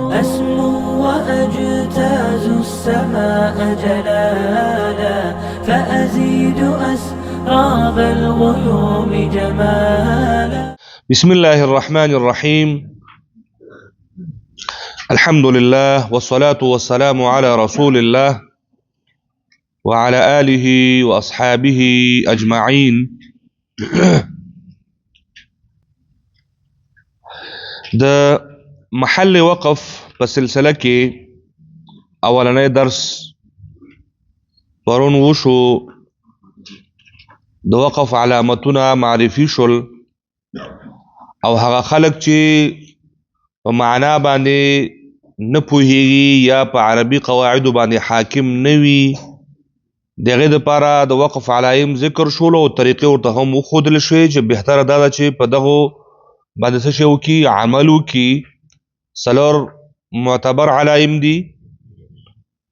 أسمو وأجتاز السماء جلالا فأزيد أسراب الغيوم جمالا. بسم الله الرحمن الرحيم. الحمد لله والصلاة والسلام على رسول الله وعلى آله وأصحابه أجمعين. د محل وقف په سلسله کې اولنی درس پرون وشو. د وقف علامتونه معرفي شول او هغه خلق چې په معنا باندې نه پوهیږي یا په عربي قواعدو باندې حاکم نه وي دغه لپاره د وقف علایم ذکر شول او طریقې ورته هم وښودل شوې چې بهتره دا ده چې په دغه باندې څه شی وکړي، عمل وکړي. څلور معتبر علایم دي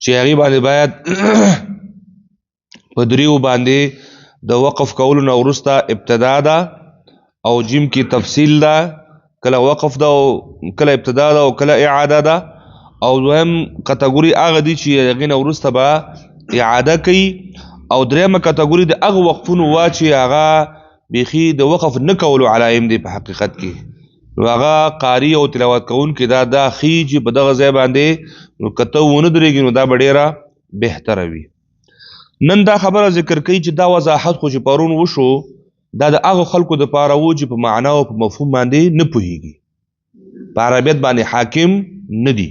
چې هغې باندې باید په دریو باندې د وقف کولو نه وروسته ابتدا ده او جیم کې تفصیل ده، کله وقف ده او کله ابتدا ده او کله اعاده ده. او دویم کټګوري هغه دي چې هغې نه وروسته به اعاده کوي. او دریمه کټګوري د هغه وقفونو وا چې هغه بیخي د وقف نه کولو علایم دي په حقیقت کې. نو هغه قاری او تلاوت کوونکي دا ښیي چې په دغه ځای باندې نو که ته ونه درېږي نو دا به ډېره بهتره وي. نن دا خبره ذکر کوي چې دا وضاحت خو چې پرون وشو دا د هغو خلکو دپاره و چې په معنا او په مفهوم باندې نه پوهېږي، په عربیت باندې حاکم نه دي.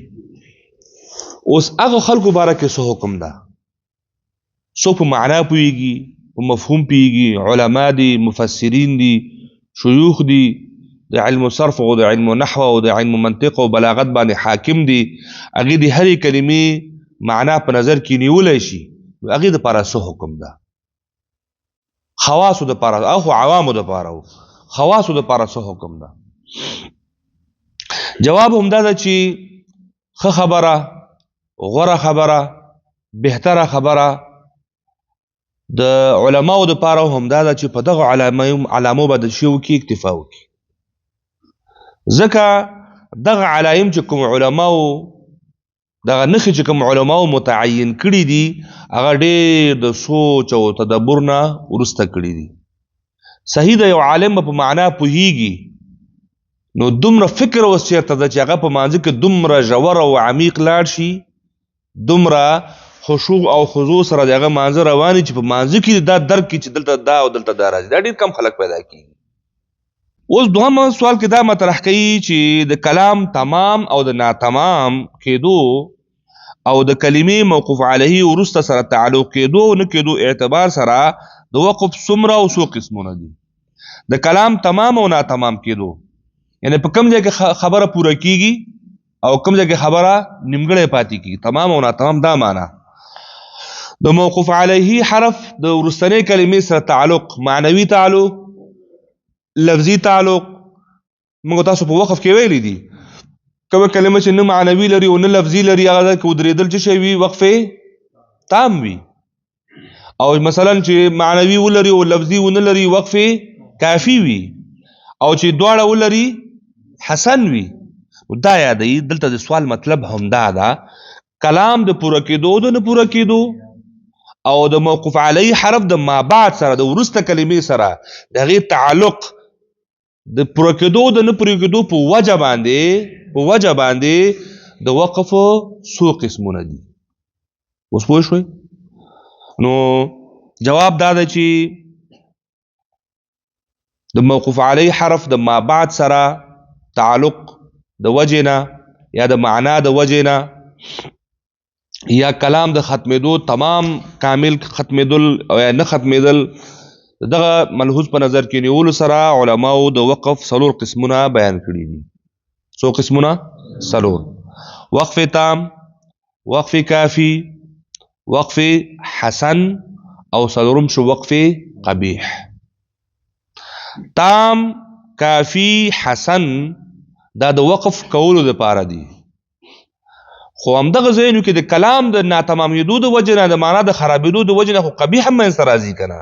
اوس هغه خلکو باره کې څه حکم ده؟ څوک په معنا پوهېږي، په مفهوم پوهېږي، علما دي، مفسرین دي، شیوخ دي، د علم صرف او د علم نحو او د علم منطق او بلاغت باندې حاکم دي. هغې د هرې کلمې معنا په نظر کې نیولی شي. هغې دپاره څه حکم ده؟ خواصو دپاره او خو عوامو دپاره و، خواصو دپاره څه حکم ده؟ جواب همدا ده چې ښه خبره، غوره خبره، بهتره خبره د علماو دپاره همدا ده چې په دغه علامو به د شي وکړي، اکتفا وکړي. ځکه دغه علایم چې کوم علماو دغه نښې چې کوم علماو متعین کړي دي هغه ډېر د سوچ او تدبر نه وروسته کړي دي. صحیح د یو عالم په معنا پوهیږي نو دومره فکر اوس چېرته ده چې هغه په مانځه کې دومره ژور او عمیق لاړ شي، دومره خشوع او خضوع سره د هغه مانځه رواني چې په مانځه کې دا درک کړي چې دلته دا او دلته دا راځي. دا ډېر کم خلک پیدا کېږي. اوس دوهم سوال کې دا مطرح کوي چې د کلام تمام او د ناتمام کېدو او د کلمې موقوف علیه وروسته سره تعلق کېدو او نه کېدو اعتبار سره د وقف څومره او څو قسمونه دي. د کلام تمام او ناتمام کېدو یعنی په کوم ځای کې خبره پوره کېږي او کوم ځای کې خبره نیمګړې پاتې کېږي. تمام او ناتمام دا معنا. د موقوف علیه حرف د وروستنۍ کلمې سره تعلق، معنوي تعلق، لفظي تعلق. موږ تاسو په وقف کې ویلي دي کومه کلمه چې نه معنوي لري او نه لفظي لري هغه کې ودرېدل څه شی وي؟ وقف تام وي. او مثلا چې معنوي ولري او لفظي ونه لري وقف کافي وي. او چې دواړه ولري حسن وي. دا یادوي دلته د سوال مطلب همدا ده، کلام د پوره کېدو د نه پوره کېدو او د موقوف علی حرف د ما بعد سره د وروسته کلمې سره د هغې تعلق د پوره کېدو د نه پوره کېدو په وجه باندې د وقف څو قسمونه دي. اوس پوه شوئ؟ نو جواب دا ده چې د موقوف علی حرف د ما بعد سره تعلق د وجې نه یا د معنا د وجې نه یا کلام د ختمېدو تمام کامل ختمېدل او یا نه ختمېدل دغه ملحوظ په نظر کې نیولو سره علماو د وقف څلور قسمونه بیان کړي دي. څو قسمونه؟ څلور. وقف تام، وقف کافي، وقف حسن او څلورم شو وقف قبیح. تام، کافي، حسن دا د وقف کولو دپاره دي. خو همدغه ځایونو کې د کلام د ناتمامېدو د وجې نه د معنا د خرابېدو د وجې نه خو قبیح هم منځته راځي که نه.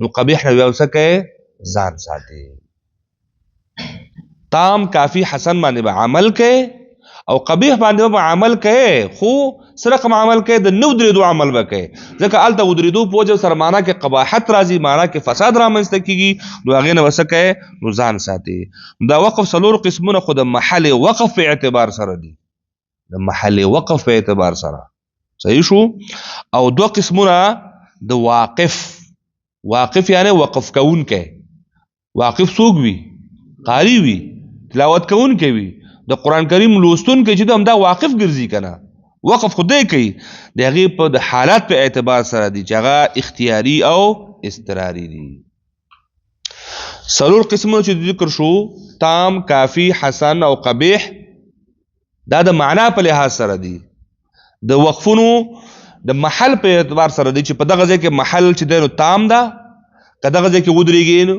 نو قبیح نه بیا څه کوې؟ ځان ساتي. تام، کافي، حسن باندې به عمل کوې او قبیح باندې به عمل کوي خو سره کوم عمل کوي د نو درېدو عمل به کوي ځکه هلته ودرېدو په وجه سره معنا کې قباحت راځي معنا کې فساد رامنځته کېږي نو هغې نه به څه کوي نو ځان ساتي دا وقف څلور قسمونه خو د محل وقف په اعتبار سره دي د محل وقف په اعتبار سره صحیح شو او دو قسمونه د واقف یعنی وقف کوونکی واقف څوک وي قاری وي تلاوت کوونکی وي د قرآن کریم لوستونکی چې د همدا واقف ګرځي کنه وقف خدای کوي د هغې په د حالات په اعتبار سره دي چې هغه اختیاري او اضطراري دي څلور قسمونه چې ذکر شو تام کافی حسن او قبیح دا د معنا په لحاظ سره دي د وقفونو د محل په اعتبار سره دي چې په دغه ځای کې محل چې دی نو تام ده که دغه ځای کې ودرېږي نو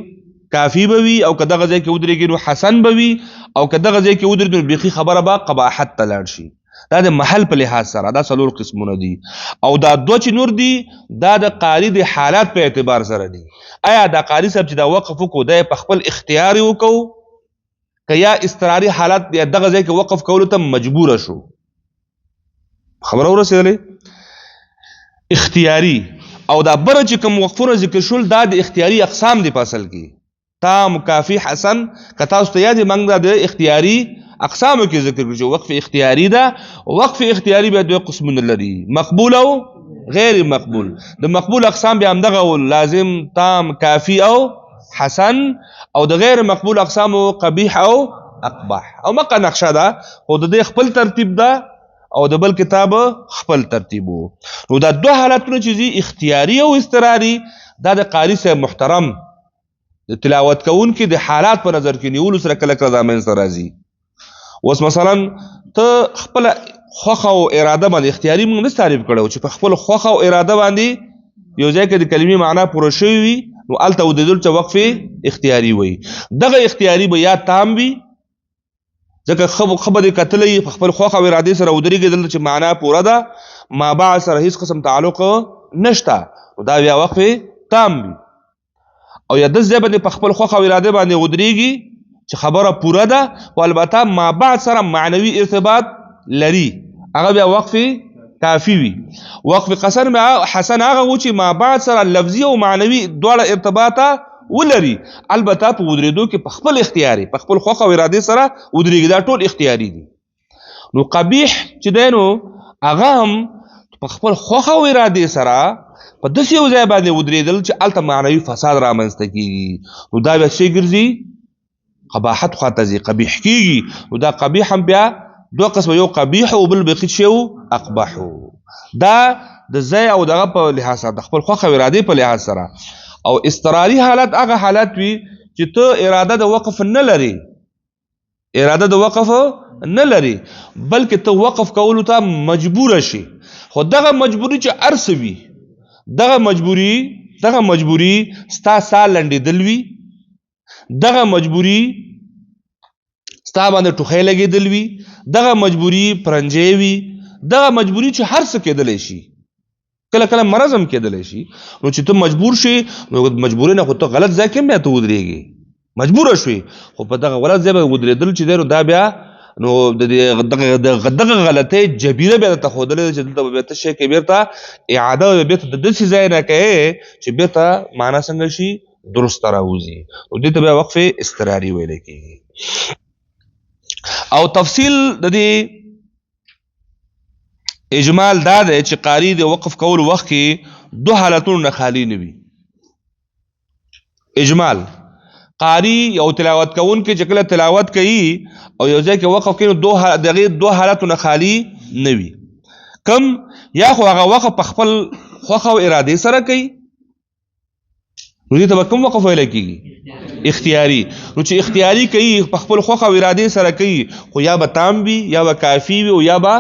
کافی به وي او که دغه ځای کې ودرېږي نو حسن به وي او که دغه ځای کې ودرېږي نو بیخي خبره به قباحت ته لاړ شي دا د محل په لحاظ سره دا څلور قسمونه دي او دا دوه چې نور دي دا د قاري د حالات په اعتبار سره دي آیا دا قاري صاحب چې دا وقف وکړو دا په خپل اختیار وکړو که یا اضطراري حالت یا دغه ځای کې وقف کولو ته مجبوره شو خبره ورسېدلې اختیاري او دا بره چې کوم وقفونه ذکر شول دا د اختیاري اقسام دي په اصل کې تام کافی حسن که تاسو ته یاد موږ دا د اختیاري اقسامو کې ذکر کړو چې وقف اختیاري ده وقف اختیاري بیا دوه قسمونه لري مقبول او غیر مقبول د مقبول اقسام بیا همدغه لازم تام کافی او حسن او د غیر مقبول اقسامو قبیح او اقبح او مقه نقشه ده خو د دې خپل ترتیب ده او د بل کتاب خپل ترتیبو نو دا دوه حالتونه چې دي اختیاري او اضطراري دا د قاري صاحب محترم د تلاوت کوونکي د حالات په نظر کې نیولو سره کله کله دا منځته راځي اوس مثلا ته خپل خوښه او اراده باندې اختیاري موږ نه تعریف کړو چې په خپل خوښه او اراده باندې یو ځای کې د کلمې معنا پوره شوې وي نو هلته ودرېدل چې وقف اختیاري وي دغه اختیاري به یا تام وي ځکه خبر دې کتلی په خپل خوښه او ارادې سره ودرېږېدل چې معنا پوره ده ما بعد سره هیڅ قسم تعلق نشته نو دا بیا وقف تام وي او یا داسې ځای باندې په خپل خوښه او ارادې باندې ودرېږي چې خبره پوره ده خو البته ما بعد سره معنوي ارتباط لري هغه بیا وقف کافی وي وقف حسن هغه و چې ما بعد سره لفظي او معنوي دواړه ارتباطه ولري البته په ودرېدو کې په خپل اختیاري په خپل خوښه او ارادې سره ودرېږي دا ټول اختیاري دي نو قبیح چې دی نو هغه هم په خپل خوښه او ارادې سره په داسې یو ځای باندې ودرېدل چې هلته معنوي فساد رامنځته کېږي نو دا بیا څه ګرځي قباحت خواته ځي قبیح کېږي نو دا قبیح هم بیا دوه قسمه یو قبیح او بل بقیت شی اقبح دا د ځای او دغه په لحاظ سره د خپل خوښه او ارادې په لحاظ سره او اضطراري حالت هغه حالت وي چې ته اراده د وقف نه لري اراده د وقف نه لري بلکې ته وقف کولو ته مجبور شي خو دغه مجبوري چې ارس وي دغه مجبوري ستا سا لنډېدل وي دغه مجبوري ستا باندې ټوخی لګېدل وي دغه مجبوري پرنجی وي دغه مجبوري چې هر څه کېدلی شي کله کله مرض هم کېدلی شي نو چې ته مجبور شي نو مجبوري نه خو ته غلط ځای کې هم بیا ته ودرېږې مجبوره شوې خو په دغه غلط ځای به ودرېدل چې دی نو دا بیا نو دغه غلطۍ جبیره بیا درته ښودلی ده چې دلته به بیا ته شی کوې بېرته اعاده بېرته د داسې ځای نه کوې چې بېرته معنا څنګه شي درسته راوځي نو دې ته بیا وقف اضطراري ویلی کېږي او تفصیل د دې اجمال دا دی چې قاری د وقف کولو وخت کې دو حالتونو نه خالی نه وي اجمال قاری یو تلاوت کوونکی چې کله تلاوت کوي او یو ځای کې وقف کوي نو دغې دو حالتو نه خالی نه وي کم یا خو هغه وقف په خپل خوښه او ارادې سره کوي نو دې ته به کوم وقف ویلی کېږي اختیاري نو چې اختیاري کوي په خپل خوښه او ارادې سره کوي خو یا به تام وي یا به کافي وي او یا به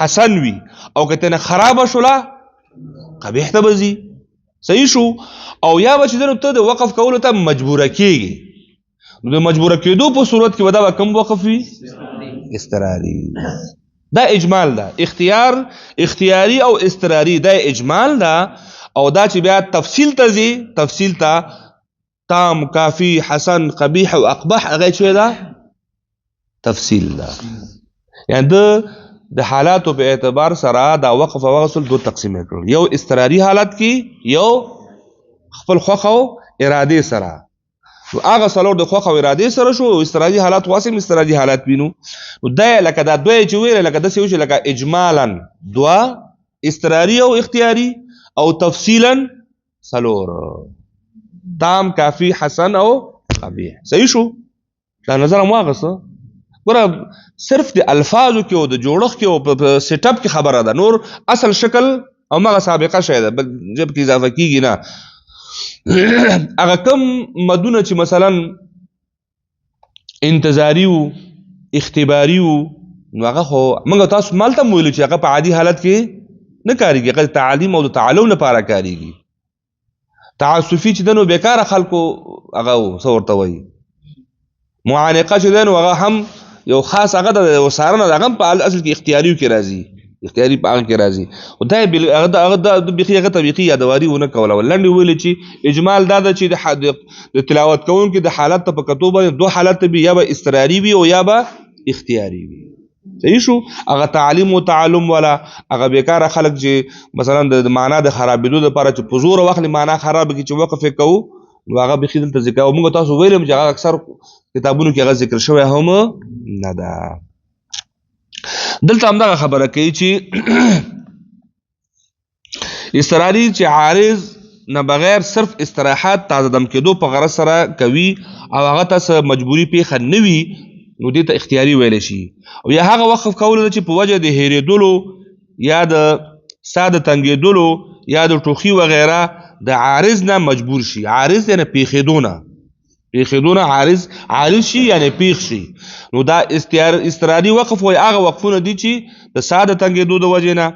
حسن وي او که تنه خرابه شوله قبیح ته به ځي صحیح شو او یا به چې دی نو ته د وقف کولو ته مجبوره کېږي نو د مجبوره کېدو په صورت کې به دا به کوم وقف وي اضطراري دا اجمال ده اختیاري او اضطراري دا اجمال ده او دا چې بیا تفصیل ته ځي تفصیل ته تام کافی حسن قبیح او اقبح هغه چې ده تفصیل ده یعنی د حالاتو په اعتبار سره دا وقف او وصل دو تقسیم کړل، یو استراری حالت کې، یو خپل خوخه او اراده سره. نو هغه څلور د خوخه او اراده سره شو، استراری حالات واسم استراری حالات وینو. نو دا لکه دا دوی چې ویل لکه د څه وشي، لکه اجمالا دوا استراری او اختیاری او تفصیلا څلور، تام کافی حسن او قبیح. صحیح شو؟ دا نظر مو واغسه ګوره صرف د الفاظو کې او د جوړښت کې او په سیټ اپ کې خبره ده، نور اصل شکل او مغه سابقه شی ده جب کې اضافه کیږي نه. هغه کم مدونه چې مثلا انتظاری او اختباری او هغه خو موږ تاسو مالته ویلو چې هغه په عادي حالت کې نه کاریږي، هغه تعلیم او تعلم لپاره کاریږي. تعسفی چې دنو بیکاره خلکو هغه څورته وایي، معانقه چې دنو هغه هم یو خاص هغه د وسارنه هغه په اصل کې اختیاریو کې راځي، اختیاري په هغه کې راځي. او دا هغه د بيخي هغه طبيعي یادواري ونه کوله ولنډ ویل چې اجمال دا چې د تلاوت کوونکو د حالت په کتو باندې دوه حالت به یا به استراری وي او یا به اختیاري وي. صحیح شو؟ هغه تعلیم او تعلم ولا هغه بیکاره خلک چې مثلا د معنا د خرابېدو لپاره چې په زور وخت معنا خراب کی چې وقف کوو، نو هغه به خیدل ته ذکر او موږ تاسو ویلم چې هغه اکثر کتابونو کې هغه ذکر شوی هم نه ده. دلته هم دا خبره کوي چې استراری چې عارض نه بغیر صرف استراحات تازه دم کېدو په غرض سره کوي او هغه تاسو مجبوری پیښه نه وي، نو دې ته اختیاري ویل شي. او یا هغه وقف کول چې په وجه د هېرېدلو یا د ساده تنګېدلو یا د ټوخي وغیره د عارض نه مجبور شي. عارض یعنی پیښېدونه عارض شي یعنی پیښ شي. نو دا استراری وقف وي هغه وقفونه دي چې د ساده تنګېدو د وجه نه،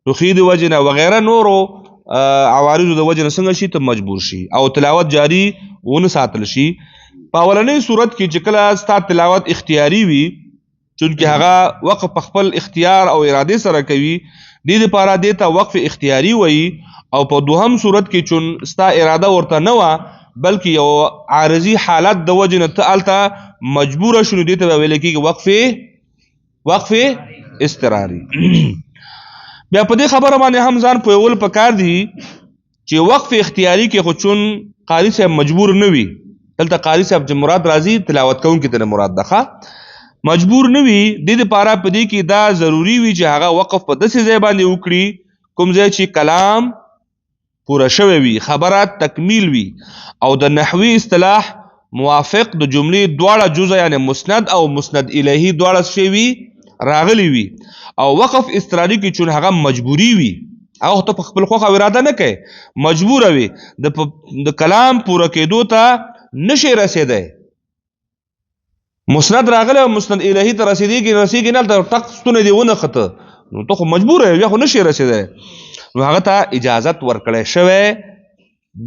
ټوخي د وجه نه وغیره نورو عوارضو د وجه نه څنګه شي ته مجبور شي او تلاوت جاری ونه ساتل شي. په اولنۍ صورت کې چې کله ستا تلاوت اختیاري وي، چونکې هغه وقف په خپل اختیار او اراده سره کوي، دې لپاره دې ته وقف اختیاري وایي. او په دوهم صورت کې چون ستا اراده ورته نه وه بلکې یو عارضي حالت د وجه نه ته هلته مجبوره شو، نو دې ته به ویل کېږي وقف استراري. بیا په دې خبره باندې هم ځان پوهول پکار دي چې وقف اختیاري کې خو چون قاري صاحب مجبور نه وي، دلته قاري صاحب چې مراد راځي تلاوت کوونکي ته مراد ده، مجبور نه وي، دې دپاره په دې کې دا ضروري وي چې هغه وقف په داسې ځای باندې وکړي کوم ځای چې کلام پوره شوی وي، خبره تکمیل وي او د نحوي اصطلاح موافق د جملې دواړه جزء یعنی مسند او مسند الیه دواړه شی وي راغلی وي. او وقف استراری کې چون هغه مجبوری وي، هغه ته په خپل خوښه اراده نه کوي، مجبور وي د کلام پوره کېدو ته نشي رسیدای. مسند راغلی او مسند الیه ته رسیږي نه ته ټق ستونه دی ونه خطه، نو ته خو مجبور یې بیا خو نشي رسیدای. نو هغه ته اجازت ورکړی شوی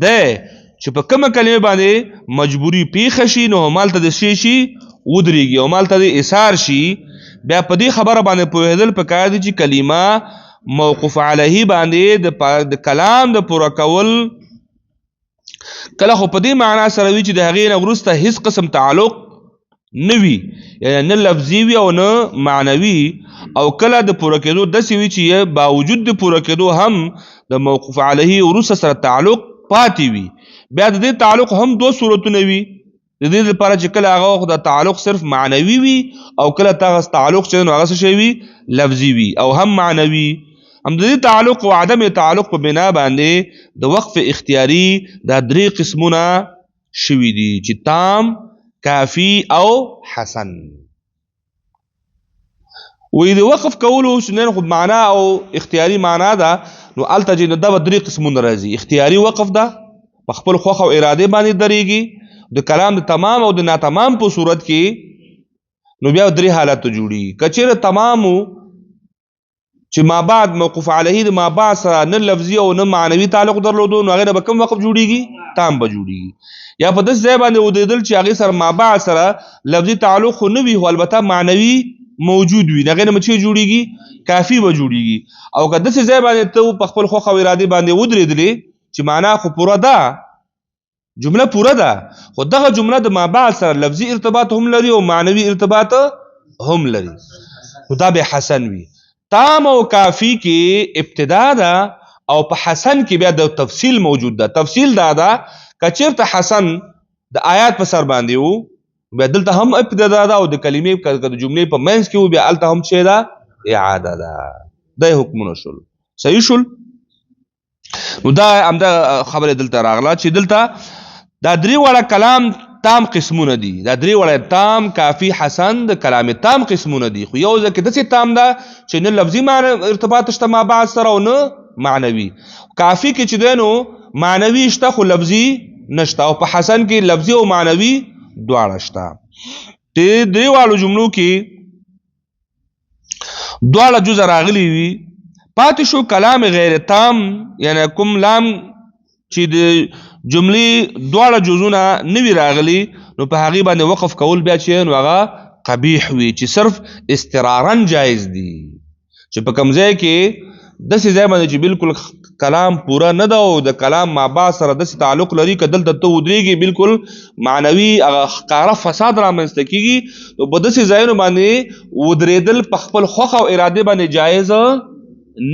دی چې په کومه کلمه باندې مجبوری پیښه شي نو همالته د شي ودرېږي او همالته د اثار شي. بیا په دې خبره باندې پوهېدل پکار دي چې کلمه موقوف علیه باندې د کلام د پوره کول کله خو په دې معنا سره وي چې د هغې نه وروسته هیڅ قسم تعلق نه وي، یعنی نه لفظي وي او نه معنوي، او کله د پوره کېدو داسې وي چې باوجود د پوره کېدو هم د موقوف علیه وروسته سره تعلق پاتې وي. بیا د دې تعلق هم دو صورتونه وي، د دې لپاره چې کله هغه د تعلق صرف معنوي وي او کله تعلق چې نو هغه څه وي لفظي وي او هم معنوي. هم د دې تعلق او عدم تعلق په بنا باندې د وقف اختیاري دا درې قسمونه شوي دي چې تام، کافی او حسن. وی د وقف کولو شنن خو معنا او اختیاري معنا ده، نو الته چې دا درې قسمونه راځي. اختیاري وقف ده په خپل خوښه او اراده باندې درېږي، د کلام د تمام او د ناتمام په صورت کې نو بیا درې حالات جوړي. کچېره تمامو چې ما بعد موقوف علیه د ما بعد سره نه لفظي او نه معنوي تعلق درلودو، نو هغه به کوم وقف جوړيږي؟ تام به جوړيږي. یا په داس ځای باندې ودیدل چې هغه سره ما بعد سره لفظي تعلق خو نه وي خو البته معنوي موجود وي، هغه نه مچې جوړيږي؟ کافی به جوړيږي. او که داس ځای باندې ته په خپل خوښه او اراده باندې ودرېدلې چې معنا خو پوره ده، جمله پوره ده، خو دغه جمله د ما بعد سره لفظي ارتباط هم لري او معنوي ارتباط هم لري. نو دا به حسن وي. تام او کافی کې ابتدا ده او په حسن کې بیا د تفصیل موجود ده. تفصیل دا ده کچیرته حسن د آیات په سر باندې وو بیا دلته هم ابتدا ده او د کلمې د جملې په منځ کې وو بیا الته هم څه ده اعاده ده. د حکمونه شول صحیح شول. نو دا همدا خبره دلته راغله چې دلته دا درې وړه کلام تام قسمونه دي. دا درې وړه تام کافی حسن د کلام تام قسمونه دي. خو یو ځکه داسې تام ده چې نه لفظي معنی ارتباط شته ما بعد سره او نه معنوي. کافی کې چې دی نو معنوي شته خو لفظي نشته او په حسن کې لفظي او معنوي دواړه شته. د درې واړو جملو کې دواړه جزء راغلي وي. پاتې شو کلام غیر تام یعنی کوم لام چې د جملې دواړه جزونه نوي راغلي نو په هغې باندې وقف کول بیا چې نو هغه قبیح وي چې صرف استرارن جایز دي. چې په کوم ځای کې داسې ځای باندې چې بالکل کلام پوره نه ده او د کلام مابعد سره داسې تعلق لري که دلته ته ودرېږي بالکل معنوي هغه ښکاره فساد رامنځته کېږي نو په داسې ځایونو باندې ودرېدل په خپل خوښه او ارادې باندې جایز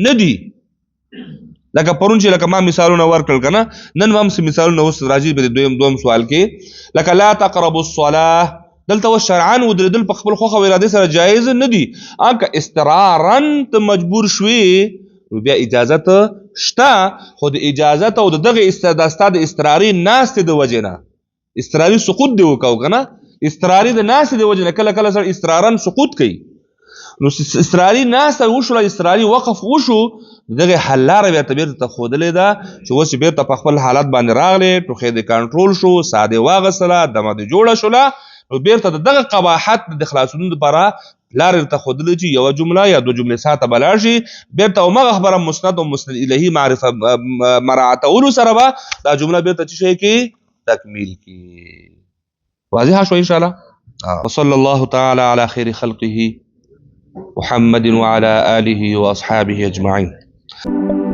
نه دي. لکه پرون چې لکه ما مثالونه ورکړل که نه نن هم څه مثالونه اوس راځي په دویم سوال کې لکه لا تقربوا الصلاه دلته اوس شرعاً ودرېدل په خپل خوښه او ارادې سره جایز نه دي. که استرارا ته مجبور شوې نو بیا اجازت شته خو د اجازت او دغه ستا د اضطراري ناستې د وجې نه اضطراري سقوط دې وکړو که نه اضطراري د ناستې د وجې نه کله کله سره اضطرارا سقوط کوي نو اضطراري ناسته وشوله اضطراري وقف وشو دغه حل لاره بیا ته بیرته ته ښودلې ده چې اوس یې بیرته په خپل حالت باندې راغلې ټوخې دې کنټرول شو ساه دې واغېستله دمه دې جوړه شوله نو بیرته د دغه قباحت د خلاصون دپاره لار ورته ښودلی چې یوه جمله یا دوه جملې ساته به لاړ شي بیرته همغه خبره مسند او مسند الهي معرفه مراعاتولو سره به دا جمله بیرته څه شی کې تکمیل کړي. واضحه شو انشاءالله. وصلی الله تعالی علی خیر خلقه محمد وعلى آله وأصحابه أجمعين.